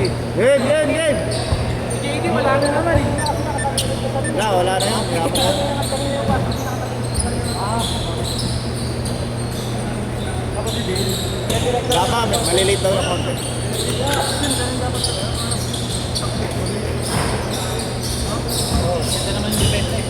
Game, game, game! JD, wala na naman eh. Wala na yan. Tama, malilate daw ng konti. Ito naman yung depende.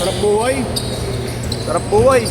Sarap buhay. Sarap buhay.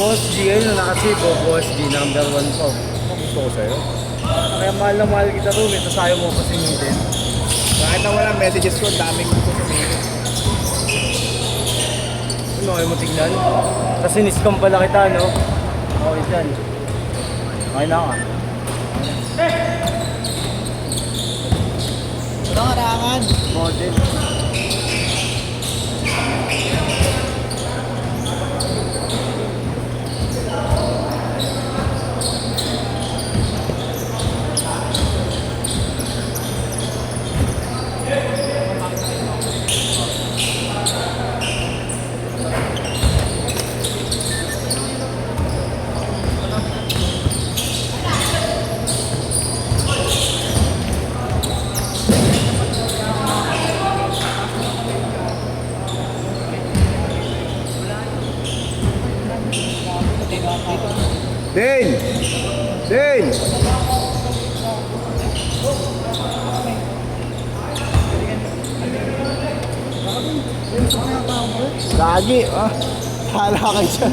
Boss G, ayun na kasi po, Boss G, number 1 po. Gusto ko sa'yo. Kaya mahal na mahal kita rin, ito sayo mo kasi din. Kahit na walang messages ko, daming gusto sabihin. Ano kayo mo tignan? Kasi niskam pala kita, no? Okay dyan. Okay na ka. Walang harangan. Model. Dane! Dane! Lagi, ah. Bahala kayo dyan.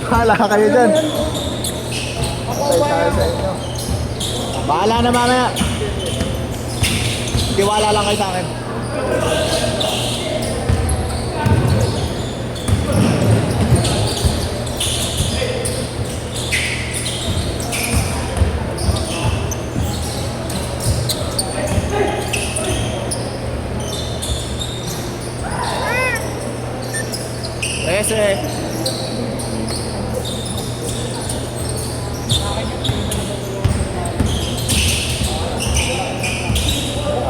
Bahala kayo dyan. Patay tayo sa inyo. Bahala na mamaya. Tiwala lang kayo sa akin. Ese.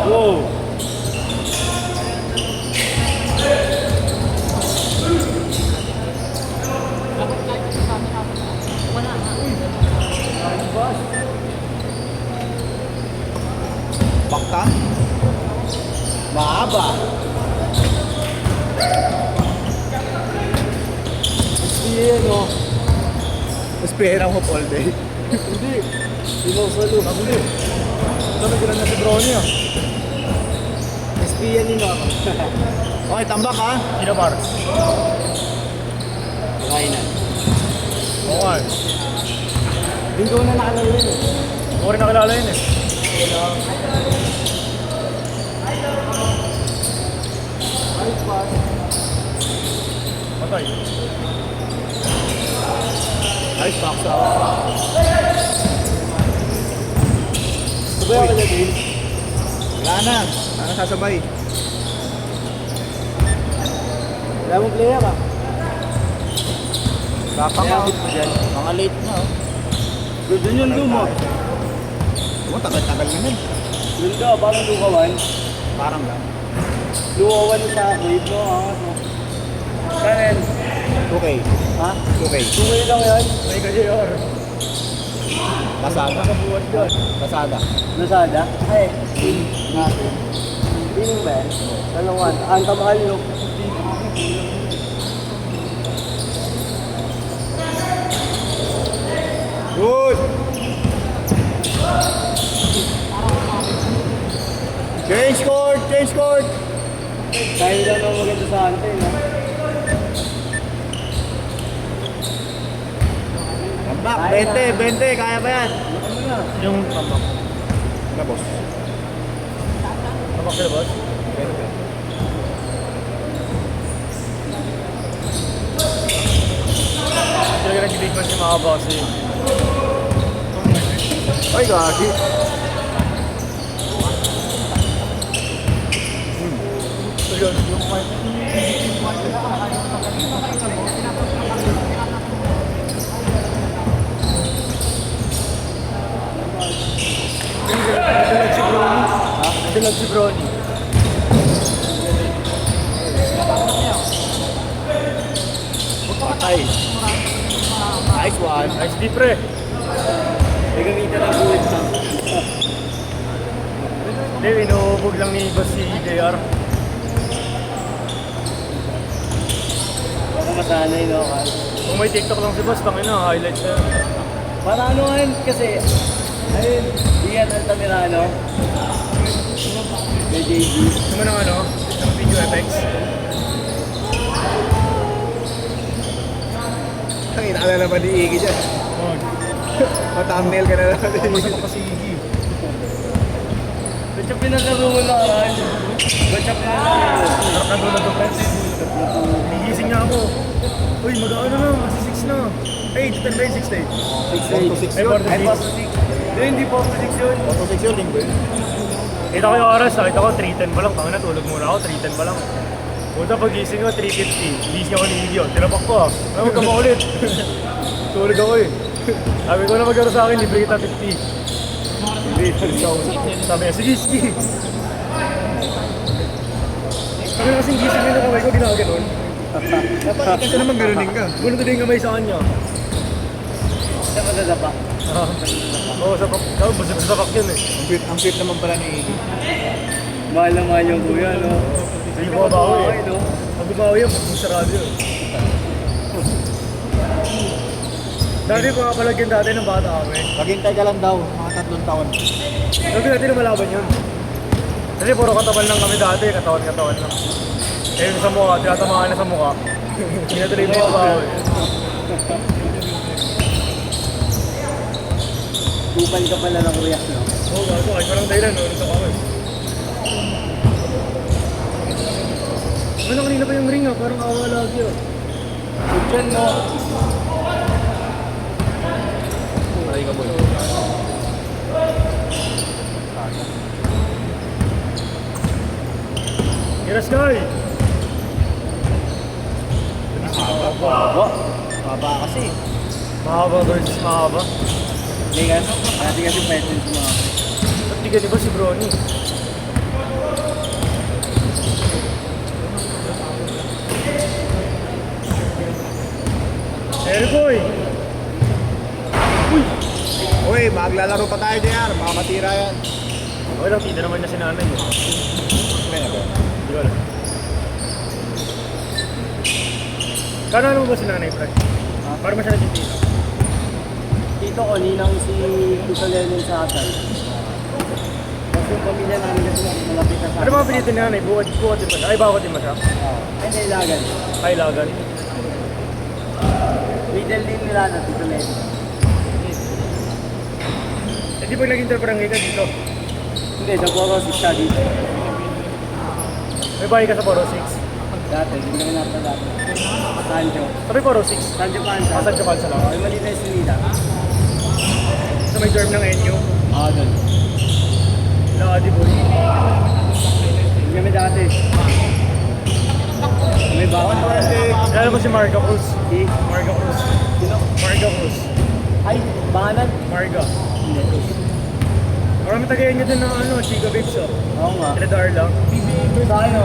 Wow! Bakta? Mahaba. Yan o. Mas pera mo all day. Hindi. Sinusalo. Naguli. Ito nagkilan na si Brony ah. SPN nino ako. Okay, tambak ha. Sino par? Kainan. Okay. Hindi ko na nakalala yun eh. Ako rin nakilala yun eh. Patay. Ay, box out. Sabay ako na din. Wala na. Ano sasabay? Wala mong player ah. Kakakount mo dyan. Mga late na oh. Doon yung lumo. Tagal-tagal na yan. Doon ka, parang lukawan. Parang lang. Lukawan sa wave mo ah. Karen. 2K. Ha? 2K. Tumuli lang yan. May gayor. Lazada. Nakabuhat doon. Lazada. Lazada? Ay, Natin. feeling ba yan? Dalawan. Ang kamahal no? Good! Change court! Change court! Tayo lang naman maganda sa ante, no? Tambak! 20! 20! Kaya ba yan? Ano na? Yung tambak. Na boss. Tambak sila, boss? 20. Talaga nag-big man si mga boss eh. Ay, gagi. Yun, yung fight. Nadalag si Brony. Ha? Nadalag si Brony. Patay. Nice one. Nice deep pre. May gamitan ng buwit na. Hindi, inuubog lang ni boss si JR. Baka masanay, no? Carl? Kung may TikTok lang si boss, tangina, highlights na. Para ano nga yun, kasi, ayun, Ian Altamirano. May JD. Gusto mo ng ano? Ng video effects? Ang inaalala naman ni Iggy dyan. Oh, Pa-thumbnail ka na naman. masama pa si Iggy. Ba't yung pinagaro mo na, Carl? Ba't yung pinagaro mo? Sarap na doon na doon, friends. Gigising niya ako. Uy, mag-ano na, kasi 6 na. Ay, 10 ba yung 6 day? 4 to 6 Ay, yun. 4 to Ay, 6. post 6. Hindi po 6 yun. 4 to 6 yun, linggo yun. Kita ko yung oras, nakita ko 3:10 pa lang. Tangina, tulog muna ako, 3:10 pa lang. Punta pag-gising ko, 3:50. Gising ako ni Iggy. Tinapak ko ah. Ano, huwag ka pa ulit. Tulog ako eh. Sabi ko na magkaro sa akin, libre kita 50. Hindi, sabi niya, sige, sige. Sabi na kasing gising yun ang kamay ko, ginawa ganun. Dapat kasi naman ganunin ka. Gulo ko din yung kamay sa kanya. Siya madadapa. Oo, sa pak. Sabi, basta sa pak yun eh. Ang sweet naman pala ni Iggy. Mahal naman yung kuya, no? Sige ko bawi eh. no? Pag bawi yan, pag sarado yun. Dati pumapalagyan dati ng bata kami. Maghintay ka lang daw, mga 3 taon. Sabi natin na malaban yun. Kasi puro katawan lang kami dati, katawan lang. Eh yung sa mukha, tinatamaan na sa mukha. Hindi na tuloy mo bawi. Kupal ka pala ng kuya, no? Oo, gago, kahit walang dahilan, no? Nito kami. Ano kanina pa yung ring ah, parang awa lagi ah. Diyan, no? Maray ka boy. Kira Sky! Baba. Baba kasi. Mahaba versus mahaba. Hindi ka, dati kasi pwede sa mga. Ba't di ba si Brony? Boy! Uy, maglalaro pa tayo dyan. Baka matira yan. Okay lang, tita naman niya si nanay eh. May na ba? Di ko alam. Kano mo ba si nanay, Frank? Para masyadong yung tita. Tito ko, ninang si Tito Lennon sa Asal. Kasi yung pamilya namin kasi malapit na sa Ano mga pinitin ni nanay? Buwad din ba siya? Ay, bawat din ba siya? Ay, nailagan. Ay, lagan. Middle din nila na Tito Lennon. Eh di pag nag-interparangay ka dito, Hindi, nagporo si siya dito. may bahay ka sa Boro 6. Dati, hindi kami nasa dati. Sancho. Sabi ko, 6. Sancho Panza. Asad ka pa sa lang. Ay, mali na yung sunida. Sa may germ ng NU. Doon. Adi boy. Yung kami dati. May bawat. Kaya mo si Marga Cruz. Si? Marga Cruz. Sino? Marga Cruz. Ay, banganan. Marga. Hindi. Marami tagayin niyo din ng ano, Chica Babes oh. Oo nga. Trinidad lang. Sa ano?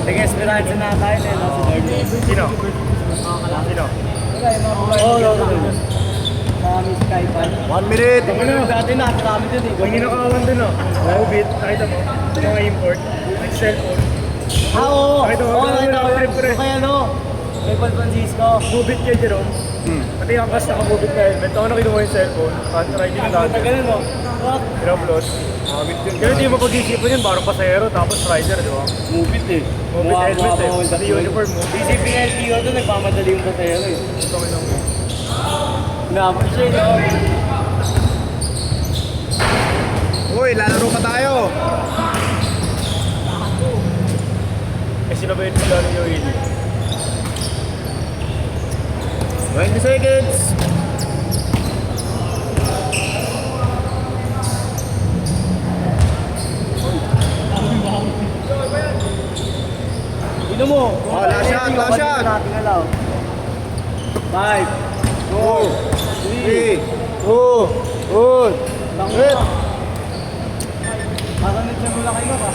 Nag-esperanza na tayo na no? Si Dardo. Sino? Sino? Wala, yung mga buhay. Oo, oo. Kami Sky Pan. 1 minute. Ano? Dati na, kami dun eh. Huwag ninakawan din oh. Lobit, nakita mo. Mga import. Like cellphone. Ah, oo. Nakita mo, Oo, nakita ko yun. pre. So, kaya no? Kay Paul Francisco. Mubit kay Jerome. Pati ang kas nakamubit na helmet. Ako na kinuha yung cellphone. Riding Ang dati. tagal no? Pinaplos. Pero hindi mo pag-isipan yun, parang pasahero tapos rider, di ba? Mupit eh. Mubit helmet eh. Pati uniform mo. Isipin nga LTO doon, nagpamadali yung pasahero eh. Ito ko lang. Naapos siya no? Uy, lalaro pa tayo. Eh sino ba yun sila ni Yoeli? 20 seconds. Ino mo. Oh, last shot, last shot. Nating alaw. 5, 4, 3, 2, 1. Hit! Parang nagsimula kayo ba?